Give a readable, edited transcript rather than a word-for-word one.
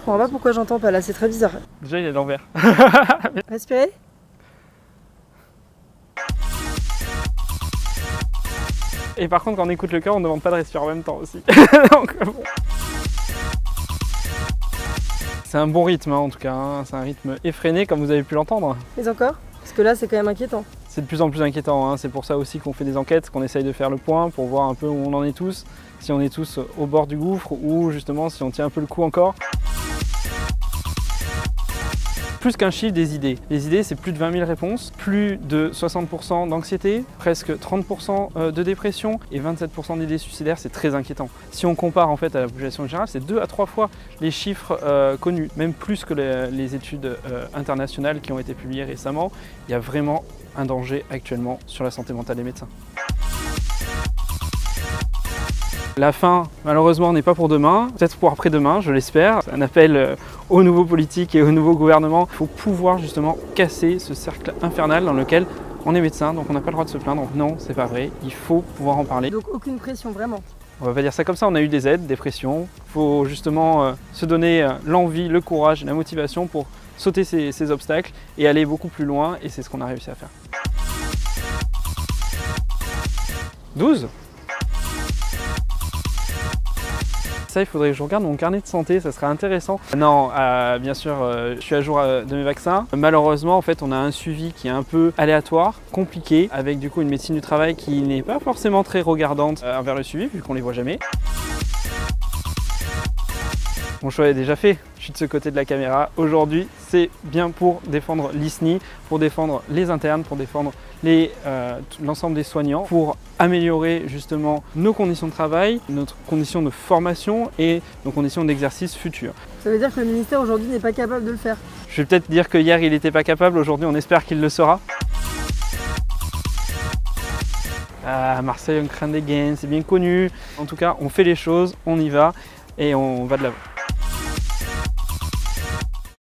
Je comprends pas pourquoi j'entends pas là, c'est très bizarre. Déjà, il est à l'envers. Respirez. Et par contre, quand on écoute le cœur, on ne demande pas de respirer en même temps aussi. Donc, bon. C'est un bon rythme, hein, en tout cas. Hein. C'est un rythme effréné, comme vous avez pu l'entendre. Mais encore? Parce que là, c'est quand même inquiétant. C'est de plus en plus inquiétant. Hein. C'est pour ça aussi qu'on fait des enquêtes, qu'on essaye de faire le point pour voir un peu où on en est tous. Si on est tous au bord du gouffre ou justement si on tient un peu le coup encore. Plus qu'un chiffre, des idées. Les idées, c'est plus de 20 000 réponses, plus de 60% d'anxiété, presque 30% de dépression et 27% d'idées suicidaires, c'est très inquiétant. Si on compare en fait à la population générale, c'est 2 à 3 fois les chiffres connus, même plus que les études internationales qui ont été publiées récemment. Il y a vraiment un danger actuellement sur la santé mentale des médecins. La fin, malheureusement, n'est pas pour demain, peut-être pour après-demain, je l'espère. C'est un appel aux nouveaux politiques et aux nouveaux gouvernements. Il faut pouvoir justement casser ce cercle infernal dans lequel on est médecin, donc on n'a pas le droit de se plaindre. Donc non, c'est pas vrai, il faut pouvoir en parler. Donc aucune pression, vraiment. On va pas dire ça comme ça, on a eu des aides, des pressions. Il faut justement se donner l'envie, le courage et la motivation pour sauter ces obstacles et aller beaucoup plus loin, et c'est ce qu'on a réussi à faire. 12. Ça, il faudrait que je regarde mon carnet de santé, ça serait intéressant. Non, bien sûr, je suis à jour de mes vaccins. Malheureusement, en fait, on a un suivi qui est un peu aléatoire, compliqué, avec du coup une médecine du travail qui n'est pas forcément très regardante envers le suivi, vu qu'on les voit jamais. Mon choix est déjà fait, je suis de ce côté de la caméra. Aujourd'hui, c'est bien pour défendre l'ISNI, pour défendre les internes, pour défendre l'ensemble des soignants, pour améliorer justement nos conditions de travail, notre condition de formation et nos conditions d'exercice futures. Ça veut dire que le ministère aujourd'hui n'est pas capable de le faire. Je vais peut-être dire que hier il n'était pas capable, aujourd'hui on espère qu'il le sera. À Marseille, on craint des gains, c'est bien connu. En tout cas, on fait les choses, on y va et on va de l'avant.